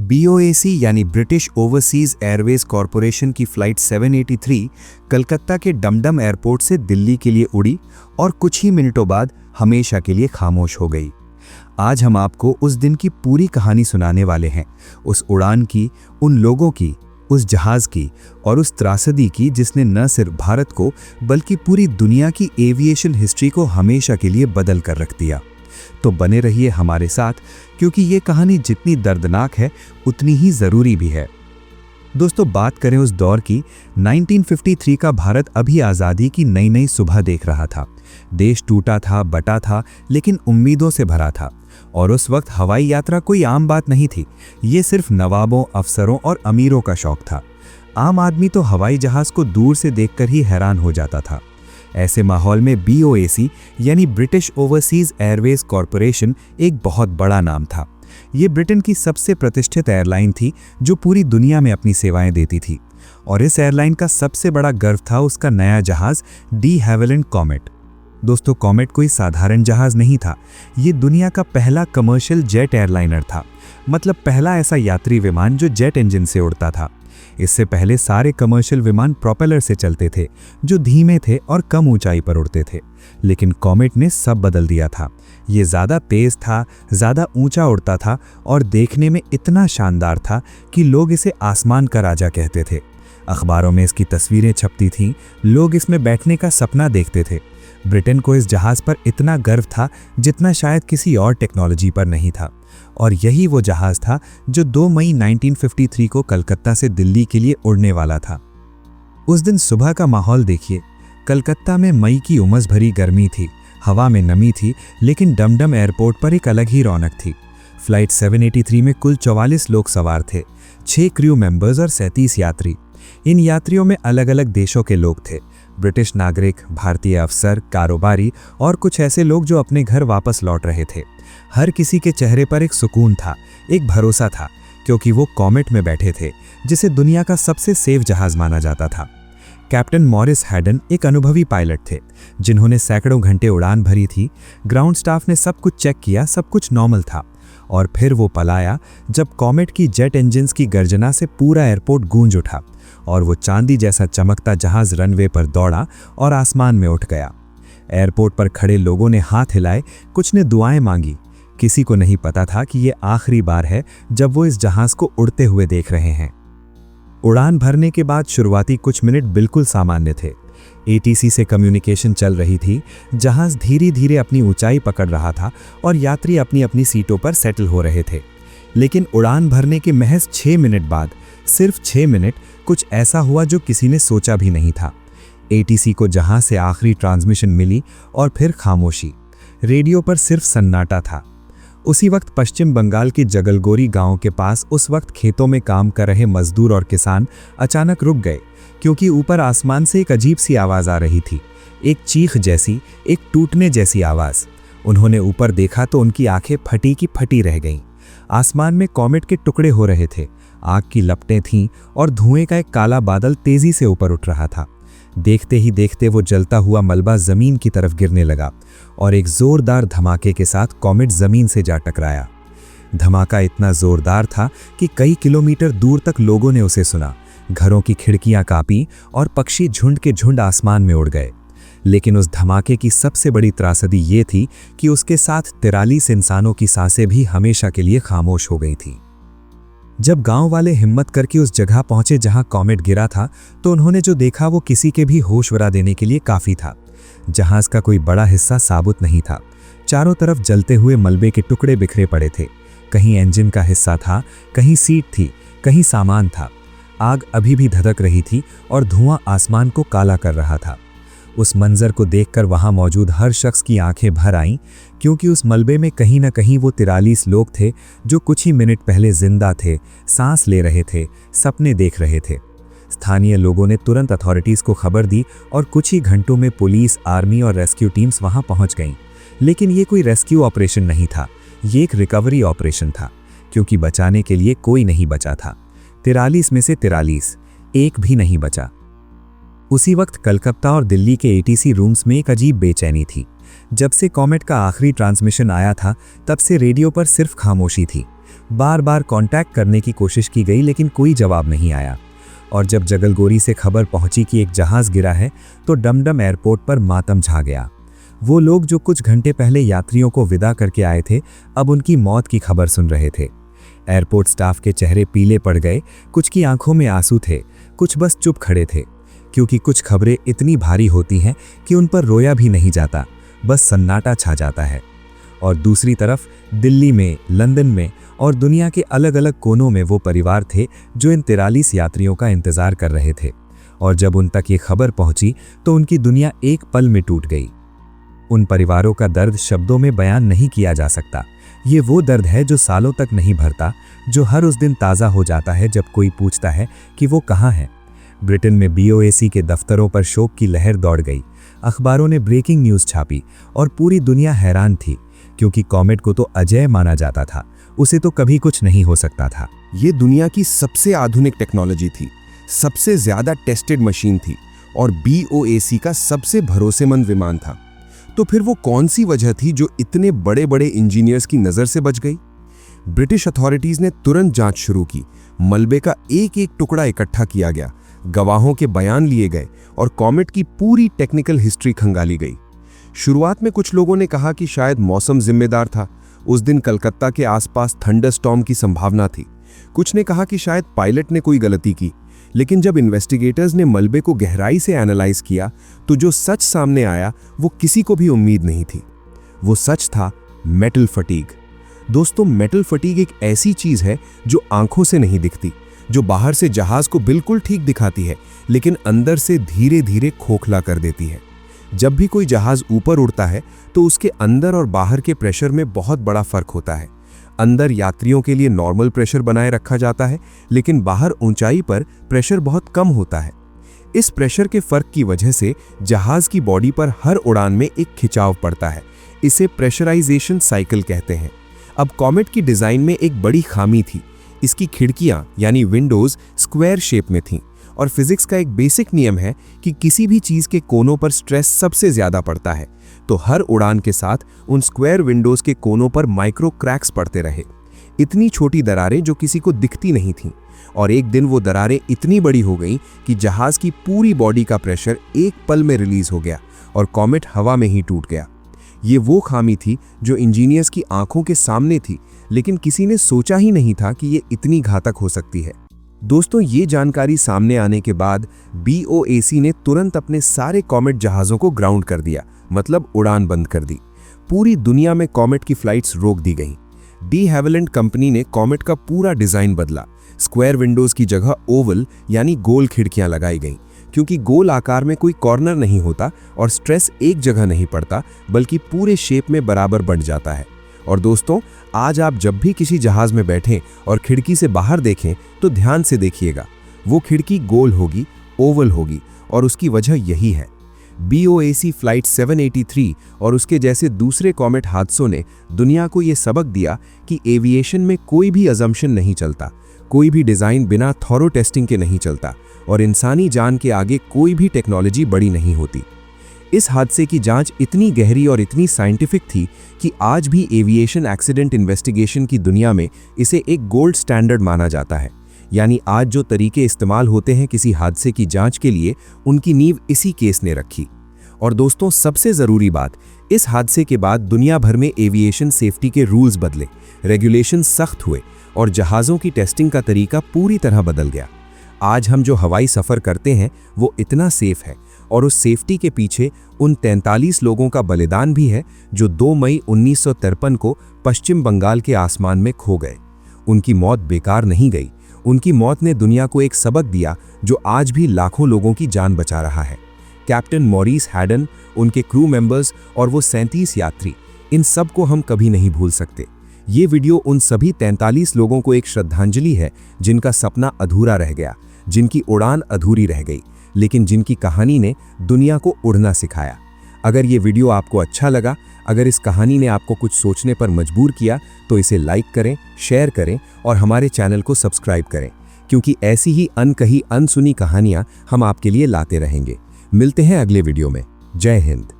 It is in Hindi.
बीओएसी यानी ब्रिटिश ओवरसीज एयरवेज कॉरपोरेशन की फ़्लाइट 783 कलकत्ता के डमडम एयरपोर्ट से दिल्ली के लिए उड़ी और कुछ ही मिनटों बाद हमेशा के लिए खामोश हो गई। आज हम आपको उस दिन की पूरी कहानी सुनाने वाले हैं, उस उड़ान की, उन लोगों की, उस जहाज़ की और उस त्रासदी की जिसने न सिर्फ भारत को बल्कि पूरी दुनिया की एविएशन हिस्ट्री को हमेशा के लिए बदल कर रख दिया। तो बने रहिए हमारे साथ, क्योंकि ये कहानी जितनी दर्दनाक है उतनी ही ज़रूरी भी है। दोस्तों, बात करें उस दौर की। 1953 का भारत अभी आज़ादी की नई नई सुबह देख रहा था। देश टूटा था, बटा था, लेकिन उम्मीदों से भरा था। और उस वक्त हवाई यात्रा कोई आम बात नहीं थी। ये सिर्फ नवाबों, अफसरों और अमीरों का शौक था। आम आदमी तो हवाई जहाज़ को दूर से देखकर ही हैरान हो जाता था। ऐसे माहौल में बीओएसी यानी ब्रिटिश ओवरसीज एयरवेज कॉरपोरेशन एक बहुत बड़ा नाम था। ये ब्रिटेन की सबसे प्रतिष्ठित एयरलाइन थी जो पूरी दुनिया में अपनी सेवाएं देती थी। और इस एयरलाइन का सबसे बड़ा गर्व था उसका नया जहाज़ डी हैविलैंड कॉमेट। दोस्तों, कॉमेट कोई साधारण जहाज़ नहीं था। ये दुनिया का पहला कमर्शियल जेट एयरलाइनर था। मतलब पहला ऐसा यात्री विमान जो जेट इंजन से उड़ता था। इससे पहले सारे कमर्शियल विमान प्रोपेलर से चलते थे, जो धीमे थे और कम ऊंचाई पर उड़ते थे। लेकिन कॉमेट ने सब बदल दिया था। ये ज़्यादा तेज़ था, ज़्यादा ऊंचा उड़ता था और देखने में इतना शानदार था कि लोग इसे आसमान का राजा कहते थे। अखबारों में इसकी तस्वीरें छपती थीं, लोग इसमें बैठने का सपना देखते थे। ब्रिटेन को इस जहाज़ पर इतना गर्व था जितना शायद किसी और टेक्नोलॉजी पर नहीं था। और यही वो जहाज़ था जो 2 मई 1953 को कलकत्ता से दिल्ली के लिए उड़ने वाला था। उस दिन सुबह का माहौल देखिए। कलकत्ता में मई की उमस भरी गर्मी थी, हवा में नमी थी, लेकिन डमडम एयरपोर्ट पर एक अलग ही रौनक थी। फ्लाइट 783 में कुल 44 लोग सवार थे, 6 क्रू मेंबर्स और 37 यात्री। इन यात्रियों में अलग अलग देशों के लोग थे, ब्रिटिश नागरिक, भारतीय अफसर, कारोबारी और कुछ ऐसे लोग जो अपने घर वापस लौट रहे थे। हर किसी के चेहरे पर एक सुकून था, एक भरोसा था, क्योंकि वो कॉमेट में बैठे थे, जिसे दुनिया का सबसे सेफ जहाज माना जाता था। कैप्टन मॉरिस हैडन एक अनुभवी पायलट थे, जिन्होंने सैकड़ों घंटे उड़ान भरी थी। ग्राउंड स्टाफ ने सब कुछ चेक किया, सब कुछ नॉर्मल था। और फिर वो पल आया जब कॉमेट की जेट इंजन्स की गर्जना से पूरा एयरपोर्ट गूंज उठा और वो चांदी जैसा चमकता जहाज रनवे पर दौड़ा और आसमान में उठ गया। एयरपोर्ट पर खड़े लोगों ने हाथ हिलाए, कुछ ने दुआएं मांगी। किसी को नहीं पता था कि ये आखिरी बार है जब वो इस जहाज को उड़ते हुए देख रहे हैं। उड़ान भरने के बाद शुरुआती कुछ मिनट बिल्कुल सामान्य थे। एटीसी से कम्युनिकेशन चल रही थी, जहाज धीरे धीरे अपनी ऊंचाई पकड़ रहा था और यात्री अपनी अपनी सीटों पर सेटल हो रहे थे। लेकिन उड़ान भरने के महज 6 मिनट बाद, सिर्फ 6 मिनट, कुछ ऐसा हुआ जो किसी ने सोचा भी नहीं था। एटीसी को जहाज से आखिरी ट्रांसमिशन मिली और फिर खामोशी। रेडियो पर सिर्फ सन्नाटा था। उसी वक्त पश्चिम बंगाल के जगलगोरी गांव के पास उस वक्त खेतों में काम कर रहे मजदूर और किसान अचानक रुक गए, क्योंकि ऊपर आसमान से एक अजीब सी आवाज़ आ रही थी। एक चीख जैसी, एक टूटने जैसी आवाज़। उन्होंने ऊपर देखा तो उनकी आंखें फटी की फटी रह गईं। आसमान में कॉमेट के टुकड़े हो रहे थे, आग की लपटें थीं और धुएं का एक काला बादल तेजी से ऊपर उठ रहा था। देखते ही देखते वो जलता हुआ मलबा जमीन की तरफ गिरने लगा और एक जोरदार धमाके के साथ कॉमेट जमीन से जा टकराया। धमाका इतना जोरदार था कि कई किलोमीटर दूर तक लोगों ने उसे सुना। घरों की खिड़कियां कांपीं और पक्षी झुंड के झुंड आसमान में उड़ गए। लेकिन उस धमाके की सबसे बड़ी त्रासदी ये थी कि उसके साथ 43 इंसानों की सांसें भी हमेशा के लिए खामोश हो गई थीं। जब गांव वाले हिम्मत करके उस जगह पहुंचे जहां कॉमेट गिरा था, तो उन्होंने जो देखा वो किसी के भी होश उड़ा देने के लिए काफ़ी था। जहाज का कोई बड़ा हिस्सा साबुत नहीं था। चारों तरफ जलते हुए मलबे के टुकड़े बिखरे पड़े थे। कहीं इंजन का हिस्सा था, कहीं सीट थी, कहीं सामान था। आग अभी भी धधक रही थी और धुआं आसमान को काला कर रहा था। उस मंजर को देखकर वहां मौजूद हर शख्स की आंखें भर आईं, क्योंकि उस मलबे में कहीं न कहीं वो 43 लोग थे जो कुछ ही मिनट पहले जिंदा थे, सांस ले रहे थे, सपने देख रहे थे। स्थानीय लोगों ने तुरंत अथॉरिटीज़ को खबर दी और कुछ ही घंटों में पुलिस, आर्मी और रेस्क्यू टीम्स वहां पहुंच गईं। लेकिन ये कोई रेस्क्यू ऑपरेशन नहीं था, ये एक रिकवरी ऑपरेशन था, क्योंकि बचाने के लिए कोई नहीं बचा था। 43 में से 43, एक भी नहीं बचा। उसी वक्त कलकत्ता और दिल्ली के एटीसी रूम्स में एक अजीब बेचैनी थी। जब से कॉमेट का आखिरी ट्रांसमिशन आया था, तब से रेडियो पर सिर्फ खामोशी थी। बार बार कांटेक्ट करने की कोशिश की गई लेकिन कोई जवाब नहीं आया। और जब जगलगोरी से खबर पहुंची कि एक जहाज गिरा है तो डमडम एयरपोर्ट पर मातम छा गया। वो लोग जो कुछ घंटे पहले यात्रियों को विदा करके आए थे, अब उनकी मौत की खबर सुन रहे थे। एयरपोर्ट स्टाफ के चेहरे पीले पड़ गए, कुछ की आंखों में आंसू थे, कुछ बस चुप खड़े थे, क्योंकि कुछ खबरें इतनी भारी होती हैं कि उन पर रोया भी नहीं जाता, बस सन्नाटा छा जाता है। और दूसरी तरफ दिल्ली में, लंदन में और दुनिया के अलग अलग कोनों में वो परिवार थे जो इन 43 यात्रियों का इंतजार कर रहे थे। और जब उन तक ये खबर पहुंची तो उनकी दुनिया एक पल में टूट गई। उन परिवारों का दर्द शब्दों में बयान नहीं किया जा सकता। ये वो दर्द है जो सालों तक नहीं भरता, जो हर उस दिन ताज़ा हो जाता है जब कोई पूछता है कि वो कहाँ है। ब्रिटेन में BOAC के दफ्तरों पर शोक की लहर दौड़ गई। अखबारों ने ब्रेकिंग न्यूज़ छापी और पूरी दुनिया हैरान थी, क्योंकि कॉमेट को तो अजेय माना जाता था, उसे तो कभी कुछ नहीं हो सकता था। ये दुनिया की सबसे आधुनिक टेक्नोलॉजी थी, सबसे ज़्यादा टेस्टेड मशीन थी और BOAC का सबसे भरोसेमंद विमान था। तो फिर वो कौन सी वजह थी जो इतने बड़े बड़े इंजीनियर्स की नज़र से बच गई? ब्रिटिश अथॉरिटीज़ ने तुरंत जांच शुरू की। मलबे का एक एक टुकड़ा इकट्ठा किया गया, गवाहों के बयान लिए गए और कॉमेट की पूरी टेक्निकल हिस्ट्री खंगाली गई। शुरुआत में कुछ लोगों ने कहा कि शायद मौसम जिम्मेदार था, उस दिन कलकत्ता के आसपास थंडरस्टॉर्म की संभावना थी। कुछ ने कहा कि शायद पायलट ने कोई गलती की। लेकिन जब इन्वेस्टिगेटर्स ने मलबे को गहराई से एनालाइज किया तो जो सच सामने आया वो किसी को भी उम्मीद नहीं थी। वो सच था मेटल फटीग। दोस्तों, मेटल फटीग एक ऐसी चीज है जो आंखों से नहीं दिखती, जो बाहर से जहाज को बिल्कुल ठीक दिखाती है लेकिन अंदर से धीरे धीरे खोखला कर देती है। जब भी कोई जहाज ऊपर उड़ता है तो उसके अंदर और बाहर के प्रेशर में बहुत बड़ा फर्क होता है। अंदर यात्रियों के लिए नॉर्मल प्रेशर बनाए रखा जाता है, लेकिन बाहर ऊंचाई पर प्रेशर बहुत कम होता है। इस प्रेशर के फर्क की वजह से जहाज की बॉडी पर हर उड़ान में एक खिंचाव पड़ता है। इसे प्रेशराइजेशन साइकिल कहते हैं। अब कॉमेट की डिजाइन में एक बड़ी खामी थी। इसकी खिड़कियां यानी विंडोज स्क्वायर शेप में थीं और फिजिक्स का एक बेसिक नियम है कि किसी भी चीज के कोनों पर स्ट्रेस सबसे ज्यादा पड़ता है। तो हर उड़ान के साथ उन स्क्वायर विंडोज के कोनों पर माइक्रो क्रैक्स पड़ते रहे, इतनी छोटी दरारें जो किसी को दिखती नहीं थीं। और एक दिन वो दरारें इतनी बड़ी हो गईं कि जहाज की पूरी बॉडी का प्रेशर एक पल में रिलीज हो गया और कॉमेट हवा में ही टूट गया। ये वो खामी थी जो इंजीनियर्स की आंखों के सामने थी, लेकिन किसी ने सोचा ही नहीं था कि ये इतनी घातक हो सकती है। दोस्तों, ये जानकारी सामने आने के बाद BOAC ने तुरंत अपने सारे कॉमेट जहाज़ों को ग्राउंड कर दिया, मतलब उड़ान बंद कर दी। पूरी दुनिया में कॉमेट की फ्लाइट्स रोक दी गईं। डी हैविलैंड कंपनी ने कॉमेट का पूरा डिज़ाइन बदला। स्क्वायर विंडोज़ की जगह ओवल यानी गोल खिड़कियां लगाई गईं, क्योंकि गोल आकार में कोई कॉर्नर नहीं होता और स्ट्रेस एक जगह नहीं पड़ता बल्कि पूरे शेप में बराबर बढ़ जाता है। और दोस्तों, आज आप जब भी किसी जहाज में बैठें और खिड़की से बाहर देखें तो ध्यान से देखिएगा, वो खिड़की गोल होगी, ओवल होगी और उसकी वजह यही है। BOAC फ्लाइट 783 और उसके जैसे दूसरे कॉमेट हादसों ने दुनिया को ये सबक दिया कि एविएशन में कोई भी अजम्पशन नहीं चलता, कोई भी डिज़ाइन बिना थॉरो टेस्टिंग के नहीं चलता और इंसानी जान के आगे कोई भी टेक्नोलॉजी बड़ी नहीं होती। इस हादसे की जांच इतनी गहरी और इतनी साइंटिफिक थी कि आज भी एविएशन एक्सीडेंट इन्वेस्टिगेशन की दुनिया में इसे एक गोल्ड स्टैंडर्ड माना जाता है। यानी आज जो तरीके इस्तेमाल होते हैं किसी हादसे की जांच के लिए, उनकी नींव इसी केस ने रखी। और दोस्तों, सबसे ज़रूरी बात, इस हादसे के बाद दुनिया भर में एविएशन सेफ्टी के रूल्स बदले, रेगुलेशन सख्त हुए और जहाज़ों की टेस्टिंग का तरीका पूरी तरह बदल गया। आज हम जो हवाई सफ़र करते हैं वो इतना सेफ है और उस सेफ्टी के पीछे उन 43 लोगों का बलिदान भी है जो 2 मई 1953 को पश्चिम बंगाल के आसमान में खो गए। उनकी मौत बेकार नहीं गई। उनकी मौत ने दुनिया को एक सबक दिया जो आज भी लाखों लोगों की जान बचा रहा है। कैप्टन मॉरिस हैडन, उनके क्रू मेंबर्स और वो 37 यात्री, इन सब को हम कभी नहीं भूल सकते। ये वीडियो उन सभी 43 लोगों को एक श्रद्धांजलि है जिनका सपना अधूरा रह गया, जिनकी उड़ान अधूरी रह गई, लेकिन जिनकी कहानी ने दुनिया को उड़ना सिखाया। अगर ये वीडियो आपको अच्छा लगा, अगर इस कहानी ने आपको कुछ सोचने पर मजबूर किया, तो इसे लाइक करें, शेयर करें और हमारे चैनल को सब्सक्राइब करें, क्योंकि ऐसी ही अनकही अनसुनी कहानियां हम आपके लिए लाते रहेंगे। मिलते हैं अगले वीडियो में। जय हिंद।